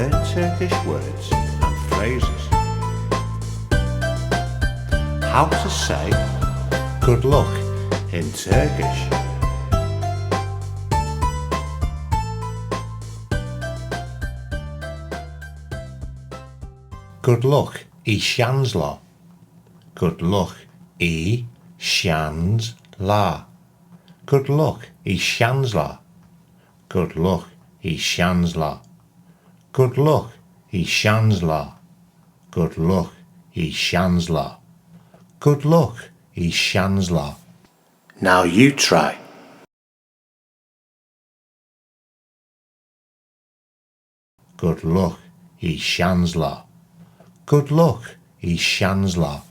learn Turkish words and phrases. How to say good luck in Turkish. Good luck, iyi şanslar. Good luck, iyi şanslar. Good luck, iyi şanslar. Good luck, iyi şanslar. Good luck, iyi şanslar. Good luck, iyi şanslar. Good luck, iyi şanslar. Now you try. Good luck, iyi şanslar. Good luck, iyi şanslar.